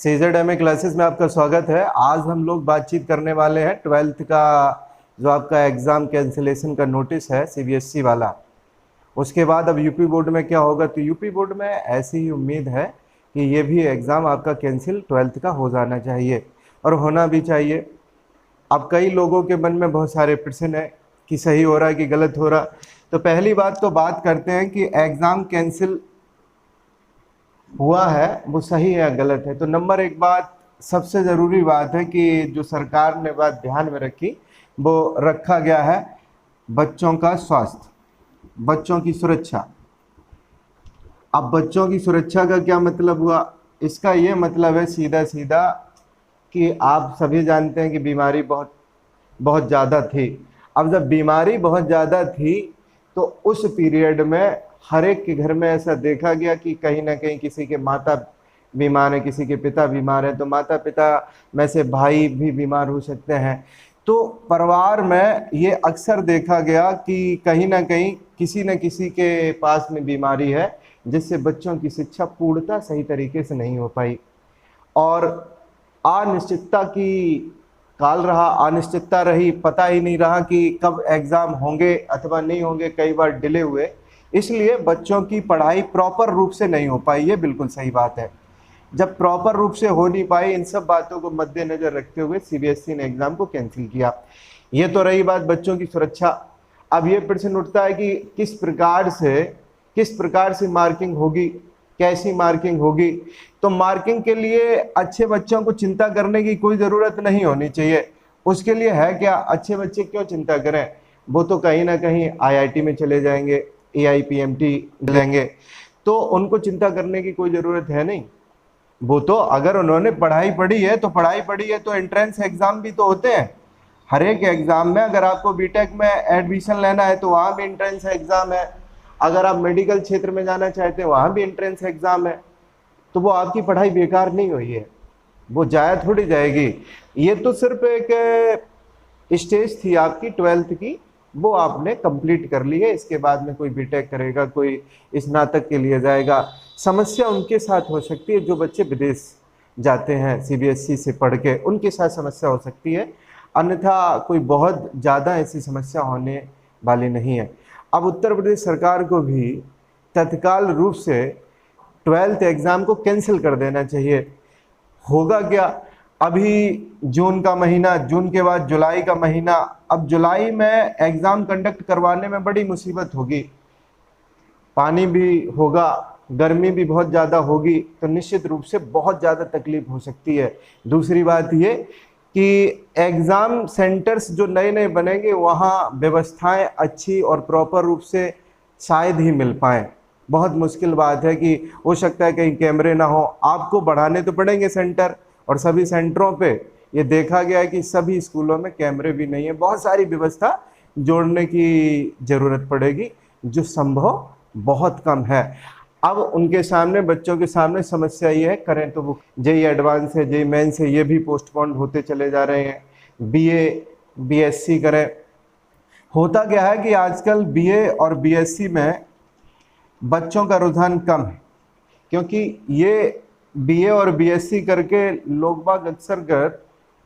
CZMA classes में आपका स्वागत है। आज हम लोग बातचीत करने वाले हैं 12th का जो आपका एग्ज़ाम कैंसिलेशन का नोटिस है CBSE वाला। उसके बाद अब यूपी बोर्ड में क्या होगा, तो यूपी बोर्ड में ऐसी ही उम्मीद है कि ये भी एग्ज़ाम आपका कैंसिल 12th का हो जाना चाहिए और होना भी चाहिए। अब कई लोगों के मन में बहुत सारे प्रश्न है कि सही हो रहा है कि गलत हो रहा। तो पहली बात तो बात करते हैं कि एग्ज़ाम कैंसिल हुआ है वो सही है या गलत है। तो नंबर एक बात, सबसे ज़रूरी बात है कि जो सरकार ने बात ध्यान में रखी वो रखा गया है बच्चों का स्वास्थ्य, बच्चों की सुरक्षा। अब बच्चों की सुरक्षा का क्या मतलब हुआ, इसका ये मतलब है सीधा सीधा कि आप सभी जानते हैं कि बीमारी बहुत बहुत ज़्यादा थी। अब जब बीमारी बहुत ज़्यादा थी तो उस पीरियड में हर एक के घर में ऐसा देखा गया कि कहीं ना कहीं किसी के माता बीमार है, किसी के पिता बीमार है, तो माता पिता में से भाई भी बीमार हो सकते हैं। तो परिवार में ये अक्सर देखा गया कि कहीं ना कहीं किसी न किसी के पास में बीमारी है, जिससे बच्चों की शिक्षा पूर्णतः सही तरीके से नहीं हो पाई और अनिश्चितता की काल रहा, अनिश्चितता रही, पता ही नहीं रहा कि कब एग्ज़ाम होंगे अथवा नहीं होंगे, कई बार डिले हुए, इसलिए बच्चों की पढ़ाई प्रॉपर रूप से नहीं हो पाई। ये बिल्कुल सही बात है। जब प्रॉपर रूप से हो नहीं पाई, इन सब बातों को मद्देनजर रखते हुए CBSE ने एग्ज़ाम को कैंसिल किया। ये तो रही बात बच्चों की सुरक्षा। अब ये प्रश्न उठता है कि किस प्रकार से मार्किंग होगी, कैसी मार्किंग होगी। तो मार्किंग के लिए अच्छे बच्चों को चिंता करने की कोई ज़रूरत नहीं होनी चाहिए। उसके लिए है क्या, अच्छे बच्चे क्यों चिंता करें, वो तो कहीं ना कहीं IIT में चले जाएंगे, AIPMT लेंगे, तो उनको चिंता करने की कोई ज़रूरत है नहीं। वो तो अगर उन्होंने पढ़ाई पढ़ी है तो एंट्रेंस एग्ज़ाम भी तो होते हैं। हर एक एग्ज़ाम में, अगर आपको बीटेक में एडमिशन लेना है तो वहाँ भी एंट्रेंस एग्ज़ाम है। अगर आप मेडिकल क्षेत्र में जाना चाहते हैं वहाँ भी एंट्रेंस एग्ज़ाम है। तो वो आपकी पढ़ाई बेकार नहीं हुई है, वो जाया थोड़ी जाएगी। ये तो सिर्फ एक स्टेज थी आपकी 12th की, वो आपने कंप्लीट कर ली है। इसके बाद में कोई बीटेक करेगा, कोई स्नातक के लिए जाएगा। समस्या उनके साथ हो सकती है जो बच्चे विदेश जाते हैं CBSE से पढ़ के, उनके साथ समस्या हो सकती है, अन्यथा कोई बहुत ज़्यादा ऐसी समस्या होने वाली नहीं है। अब उत्तर प्रदेश सरकार को भी तत्काल रूप से 12th एग्ज़ाम को कैंसिल कर देना चाहिए। होगा क्या, अभी जून का महीना, जून के बाद जुलाई का महीना, अब जुलाई में एग्ज़ाम कंडक्ट करवाने में बड़ी मुसीबत होगी, पानी भी होगा, गर्मी भी बहुत ज़्यादा होगी, तो निश्चित रूप से बहुत ज़्यादा तकलीफ हो सकती है। दूसरी बात ये कि एग्ज़ाम सेंटर्स जो नए नए बनेंगे वहाँ व्यवस्थाएं अच्छी और प्रॉपर रूप से शायद ही मिल पाएँ। बहुत मुश्किल बात है कि हो सकता है कहीं कैमरे ना हो, आपको बढ़ाने तो पड़ेंगे सेंटर, और सभी सेंटरों पे ये देखा गया है कि सभी स्कूलों में कैमरे भी नहीं है। बहुत सारी व्यवस्था जोड़ने की ज़रूरत पड़ेगी, जो संभव बहुत कम है। अब उनके सामने, बच्चों के सामने समस्या ये है, करें तो वो JEE एडवांस है, JEE मेंस है, ये भी पोस्टपोन होते चले जा रहे हैं। BA BSc करें। होता क्या है कि आजकल BA और BSc में बच्चों का रुझान कम है, क्योंकि ये BA और BSc करके लोग बाग अक्सर कर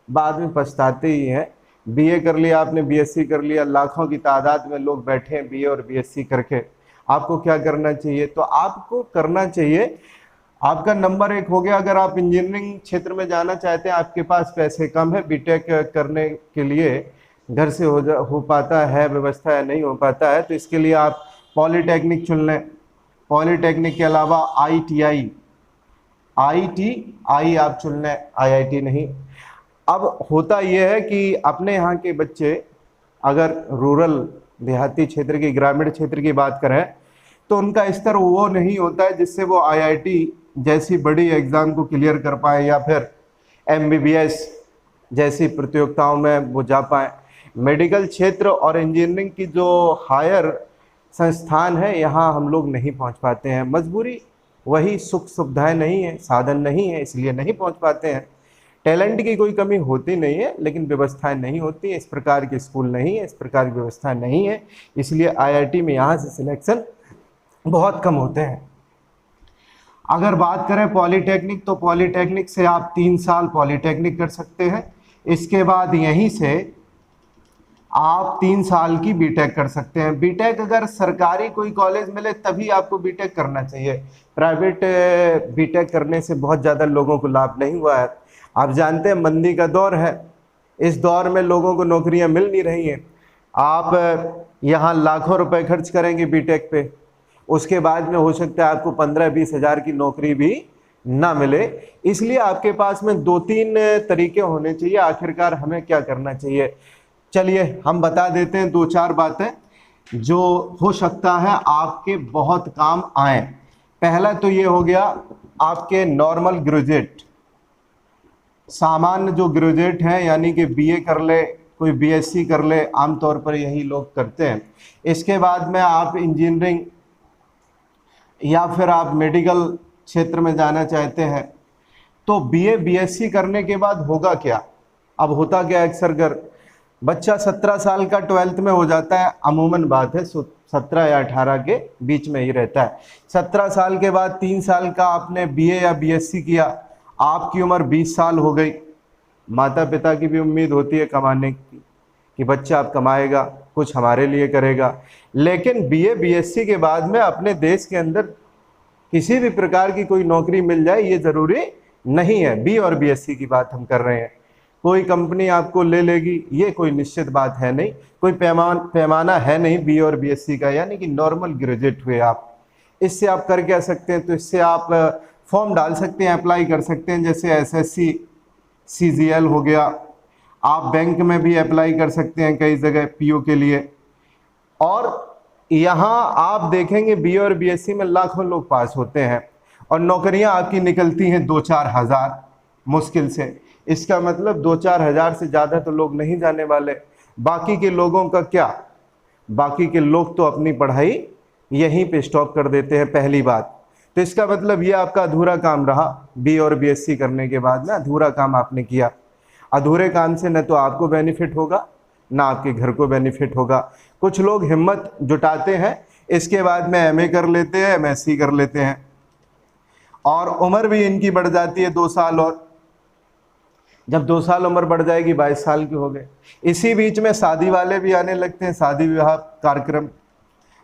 बाद में पछताते ही हैं। BA कर लिया आपने, BSc कर लिया, लाखों की तादाद में लोग बैठे हैं BA और BSc करके। आपको क्या करना चाहिए, तो आपको करना चाहिए, आपका नंबर एक हो गया। अगर आप इंजीनियरिंग क्षेत्र में जाना चाहते हैं, आपके पास पैसे कम है, बीटेक करने के लिए घर से हो पाता है व्यवस्था या नहीं हो पाता है, तो इसके लिए आप पॉलीटेक्निक चुन लें। पॉलीटेक्निक के अलावा ITI आप चुन लें, IIT नहीं। अब होता यह है कि अपने यहाँ के बच्चे अगर रूरल देहाती क्षेत्र की, ग्रामीण क्षेत्र की बात करें, तो उनका स्तर वो नहीं होता है जिससे वो IIT जैसी बड़ी एग्ज़ाम को क्लियर कर पाए या फिर MBBS जैसी प्रतियोगिताओं में वो जा पाए। मेडिकल क्षेत्र और इंजीनियरिंग की जो हायर संस्थान है, यहाँ हम लोग नहीं पहुँच पाते हैं। मजबूरी वही, सुख सुविधाएं नहीं है, साधन नहीं है, इसलिए नहीं पहुँच पाते हैं। टैलेंट की कोई कमी होती नहीं है, लेकिन व्यवस्थाएं नहीं होती, इस प्रकार के स्कूल नहीं है, इस प्रकार की व्यवस्था नहीं है, इसलिए IIT में यहाँ से सिलेक्शन बहुत कम होते हैं। अगर बात करें पॉलीटेक्निक, तो पॉलीटेक्निक से आप 3 साल पॉलीटेक्निक कर सकते हैं। इसके बाद यहीं से आप 3 साल की बीटेक कर सकते हैं। बीटेक अगर सरकारी कोई कॉलेज मिले तभी आपको बीटेक करना चाहिए। प्राइवेट बीटेक करने से बहुत ज़्यादा लोगों को लाभ नहीं हुआ है। आप जानते हैं मंदी का दौर है, इस दौर में लोगों को नौकरियां मिल नहीं रही हैं। आप यहाँ लाखों रुपए खर्च करेंगे बीटेक पे, उसके बाद में हो सकता है आपको 15-20 हज़ार की नौकरी भी ना मिले। इसलिए आपके पास में 2-3 तरीके होने चाहिए। आखिरकार हमें क्या करना चाहिए, चलिए हम बता देते हैं 2-4 बातें जो हो सकता है आपके बहुत काम आए। पहला तो ये हो गया आपके नॉर्मल ग्रेजुएट, सामान्य जो ग्रेजुएट हैं, यानी कि बीए कर ले, कोई बीएससी कर ले, आमतौर पर यही लोग करते हैं। इसके बाद में आप इंजीनियरिंग या फिर आप मेडिकल क्षेत्र में जाना चाहते हैं, तो बीए बीएससी करने के बाद होगा क्या, अब होता क्या है, अक्सर अगर बच्चा 17 साल का 12th में हो जाता है, अमूमन बात है 17 या 18 के बीच में ही रहता है। 17 साल के बाद 3 साल का आपने बीए या बीएससी किया, आपकी उम्र 20 साल हो गई। माता पिता की भी उम्मीद होती है कमाने की कि बच्चा अब कमाएगा, कुछ हमारे लिए करेगा। लेकिन बीए बीएससी के बाद में अपने देश के अंदर किसी भी प्रकार की कोई नौकरी मिल जाए ये ज़रूरी नहीं है। बी और बीएससी की बात हम कर रहे हैं। कोई कंपनी आपको ले लेगी ये कोई निश्चित बात है नहीं, कोई पैमाना है नहीं बी और बीएससी का, यानी कि नॉर्मल ग्रेजुएट हुए आप। इससे आप कर क्या सकते हैं, तो इससे आप फॉर्म डाल सकते हैं, अप्लाई कर सकते हैं, जैसे एसएससी सीजीएल हो गया। आप बैंक में भी अप्लाई कर सकते हैं कई जगह पीओ के लिए। और यहाँ आप देखेंगे बी और बीएससी में लाखों लोग पास होते हैं और नौकरियां आपकी निकलती हैं 2-4 हज़ार मुश्किल से। इसका मतलब 2-4 हज़ार से ज़्यादा तो लोग नहीं जाने वाले। बाकी के लोगों का क्या, बाकी के लोग तो अपनी पढ़ाई यहीं पे स्टॉप कर देते हैं, पहली बात। तो इसका मतलब ये आपका अधूरा काम रहा। बी और बीएससी करने के बाद ना अधूरा काम आपने किया। अधूरे काम से न तो आपको बेनिफिट होगा ना आपके घर को बेनिफिट होगा। कुछ लोग हिम्मत जुटाते हैं, इसके बाद में एमए कर लेते हैं, एमएससी कर लेते हैं और उम्र भी इनकी बढ़ जाती है 2 साल। और जब 2 साल उम्र बढ़ जाएगी 22 साल के हो गए। इसी बीच में शादी वाले भी आने लगते हैं, शादी विवाह कार्यक्रम।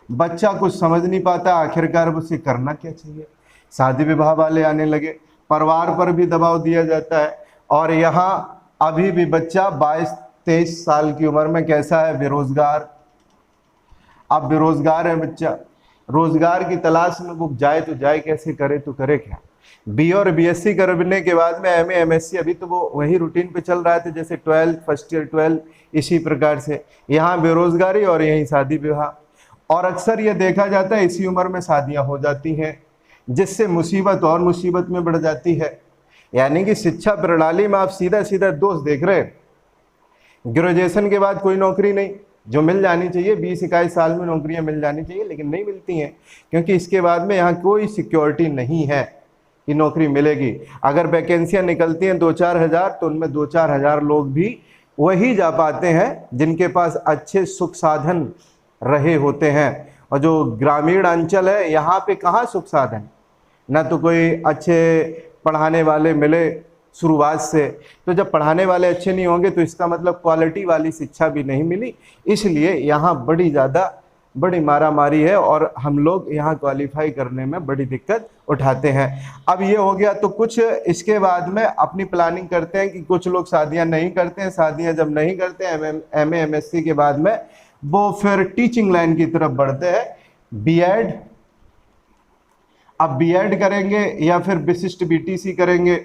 बच्चा कुछ समझ नहीं पाता आखिरकार उसे करना क्या चाहिए, शादी विवाह वाले आने लगे, परिवार पर भी दबाव दिया जाता है। और यहाँ अभी भी बच्चा 22-23 साल की उम्र में कैसा है, बेरोजगार। अब बेरोजगार है बच्चा, रोजगार की तलाश में वो जाए तो जाए कैसे, करे तो करे क्या। बी और बीएससी करने के बाद में एमए एमएससी, अभी तो वो वही रूटीन पे चल रहा था जैसे 12th फर्स्ट ईयर 12, इसी प्रकार से यहाँ बेरोजगारी और यहीं शादी विवाह। और अक्सर ये देखा जाता है इसी उम्र में शादियां हो जाती हैं, जिससे मुसीबत और मुसीबत में बढ़ जाती है। यानी कि शिक्षा प्रणाली में आप सीधा सीधा दोष देख रहे हैं। ग्रेजुएशन के बाद कोई नौकरी नहीं, जो मिल जानी चाहिए 20-21 साल में नौकरियां मिल जानी चाहिए, लेकिन नहीं मिलती हैं, क्योंकि इसके बाद में यहाँ कोई सिक्योरिटी नहीं है कि नौकरी मिलेगी। अगर वैकेंसियां निकलती हैं 2-4 हज़ार, तो उनमें 2-4 हज़ार लोग भी वही जा पाते हैं जिनके पास अच्छे सुख साधन रहे होते हैं। और जो ग्रामीण अंचल है यहाँ पे कहाँ सुख साधन, ना तो कोई अच्छे पढ़ाने वाले मिले शुरुआत से। तो जब पढ़ाने वाले अच्छे नहीं होंगे तो इसका मतलब क्वालिटी वाली शिक्षा भी नहीं मिली। इसलिए यहाँ बड़ी मारामारी है और हम लोग यहाँ क्वालिफाई करने में बड़ी दिक्कत उठाते हैं। अब ये हो गया, तो कुछ इसके बाद में अपनी प्लानिंग करते हैं कि कुछ लोग शादियाँ नहीं करते हैं। शादियाँ जब नहीं करते हैं एमए एमएससी के बाद में वो फिर टीचिंग लाइन की तरफ बढ़ते हैं, बीएड। अब बीएड करेंगे या फिर विशिष्ट बीटीसी करेंगे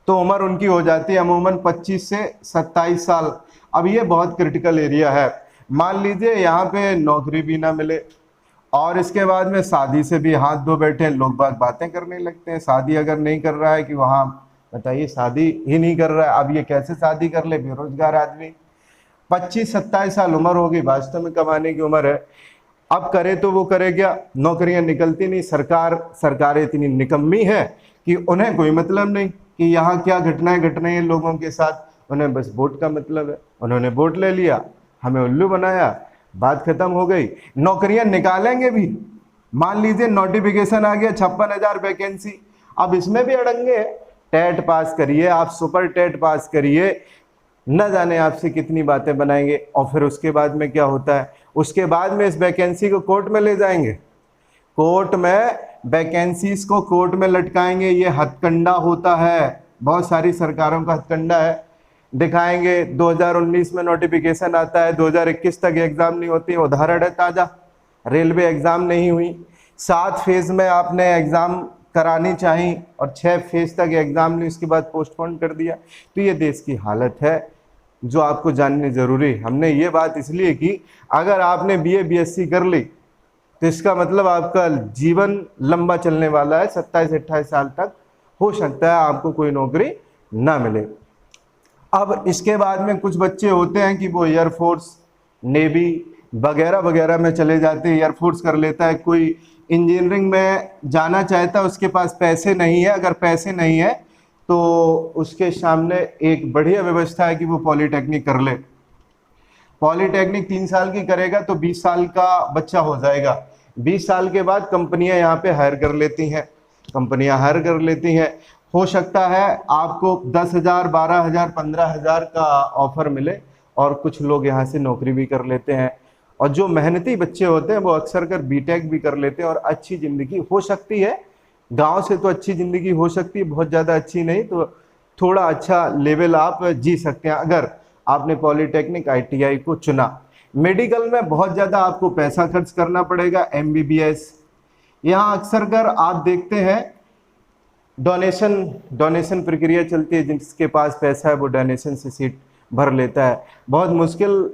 तो उम्र उनकी हो जाती है अमूमन 25 से 27 साल। अब ये बहुत क्रिटिकल एरिया है। मान लीजिए यहाँ पे नौकरी भी ना मिले और इसके बाद में शादी से भी हाथ धो बैठे, लोग बातें करने लगते हैं। शादी अगर नहीं कर रहा है कि वहाँ बताइए शादी ही नहीं कर रहा है, अब ये कैसे शादी कर ले, बेरोजगार आदमी। 25-27 साल उम्र होगी, वास्तव में कमाने की उम्र है। अब करे तो वो करे क्या, नौकरियां निकलती नहीं। सरकार इतनी निकम्मी है कि उन्हें कोई मतलब नहीं कि यहाँ क्या घटनाएं घट रही हैं लोगों के साथ, उन्हें बस वोट का मतलब है। उन्होंने वोट ले लिया, हमें उल्लू बनाया, बात खत्म हो गई। नौकरियां निकालेंगे भी, मान लीजिए नोटिफिकेशन आ गया 56,000 वैकेंसी, अब इसमें भी अड़ंगे हैं। टेट पास करिए, आप सुपर टेट पास करिए, न जाने आपसे कितनी बातें बनाएंगे। और फिर उसके बाद में क्या होता है, उसके बाद में इस वैकेंसी को कोर्ट में ले जाएंगे, कोर्ट में वैकेंसीज को कोर्ट में लटकाएंगे। ये हथकंडा होता है, बहुत सारी सरकारों का हथकंडा है। दिखाएंगे 2019 में नोटिफिकेशन आता है, 2021 तक एग्जाम नहीं होती। उदाहरण है ताजा, रेलवे एग्जाम नहीं हुई, 7 फेज में आपने एग्जाम करानी चाहिए और 6 फेज तक एग्जाम नहीं, उसके बाद पोस्टपोन कर दिया। तो ये देश की हालत है जो आपको जाननी जरूरी है। हमने ये बात इसलिए की, अगर आपने बीए बीएससी कर ली तो इसका मतलब आपका जीवन लंबा चलने वाला है, 27-28 साल तक हो सकता है आपको कोई नौकरी ना मिले। अब इसके बाद में कुछ बच्चे होते हैं कि वो एयरफोर्स, नेवी वगैरह वगैरह में चले जाते हैं, एयरफोर्स कर लेता है। कोई इंजीनियरिंग में जाना चाहता है, उसके पास पैसे नहीं है, अगर पैसे नहीं है तो उसके सामने एक बढ़िया व्यवस्था है कि वो पॉलिटेक्निक कर ले। पॉलिटेक्निक 3 साल की करेगा तो 20 साल का बच्चा हो जाएगा। 20 साल के बाद कंपनियां यहाँ पे हायर कर लेती हैं, कंपनियां हायर कर लेती हैं। हो सकता है आपको 10,000, 12,000, 15,000 का ऑफर मिले और कुछ लोग यहाँ से नौकरी भी कर लेते हैं। और जो मेहनती बच्चे होते हैं वो अक्सर कर बीटेक भी कर लेते हैं और अच्छी ज़िंदगी हो सकती है। गांव से तो अच्छी ज़िंदगी हो सकती है, बहुत ज़्यादा अच्छी नहीं तो थोड़ा अच्छा लेवल आप जी सकते हैं अगर आपने पॉलिटेक्निक आईटीआई को चुना। मेडिकल में बहुत ज़्यादा आपको पैसा खर्च करना पड़ेगा, एमबीबीएस। यहाँ अक्सर कर आप देखते हैं डोनेशन प्रक्रिया चलती है, जिसके पास पैसा है वो डोनेशन से सीट भर लेता है। बहुत मुश्किल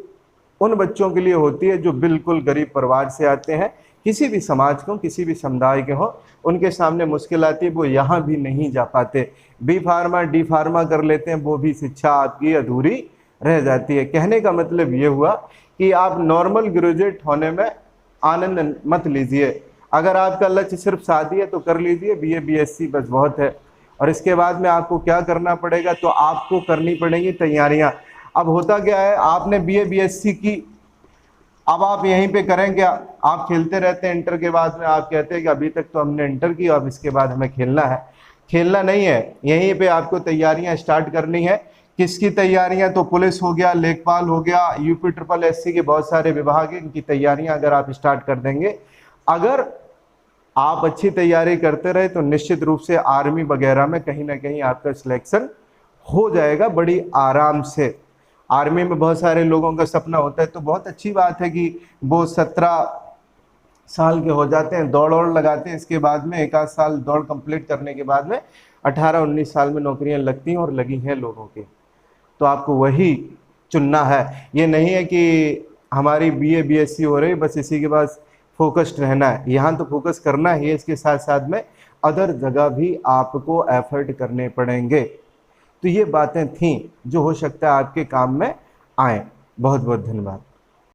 उन बच्चों के लिए होती है जो बिल्कुल गरीब परिवार से आते हैं, किसी भी समाज को, किसी भी समुदाय के हो, उनके सामने मुश्किल आती है, वो यहाँ भी नहीं जा पाते। बी फार्मा डी फार्मा कर लेते हैं, वो भी शिक्षा आपकी अधूरी रह जाती है। कहने का मतलब ये हुआ कि आप नॉर्मल ग्रेजुएट होने में आनंद मत लीजिए। अगर आपका लक्ष्य सिर्फ शादी है तो कर लीजिए, बीए बीएससी बस बहुत है। और इसके बाद में आपको क्या करना पड़ेगा, तो आपको करनी पड़ेंगी तैयारियां। अब होता क्या है, आपने बीए बीएससी की, अब आप यहीं पे करें क्या, आप खेलते रहते हैं। इंटर के बाद में आप कहते हैं कि अभी तक तो हमने इंटर की, अब इसके बाद हमें खेलना है। खेलना नहीं है, यहीं पे आपको तैयारियां स्टार्ट करनी है। किसकी तैयारियां, तो पुलिस हो गया, लेखपाल हो गया, यूपी ट्रिपल एससी के बहुत सारे विभाग हैं, इनकी तैयारियां अगर आप स्टार्ट कर देंगे, अगर आप अच्छी तैयारी करते रहे तो निश्चित रूप से आर्मी वगैरह में कहीं ना कहीं आपका सिलेक्शन हो जाएगा बड़ी आराम से। आर्मी में बहुत सारे लोगों का सपना होता है, तो बहुत अच्छी बात है कि वो 17 साल के हो जाते हैं, दौड़ और लगाते हैं। इसके बाद में 1 आध साल दौड़ कंप्लीट करने के बाद में 18-19 साल में नौकरियां लगती हैं और लगी हैं लोगों की। तो आपको वही चुनना है। ये नहीं है कि हमारी बीए बीएससी हो रही बस इसी के पास फोकस्ड रहना है, यहाँ तो फोकस करना ही है। इसके साथ साथ में अदर जगह भी आपको एफर्ट करने पड़ेंगे। तो ये बातें थीं जो हो सकता है आपके काम में आए। बहुत बहुत धन्यवाद।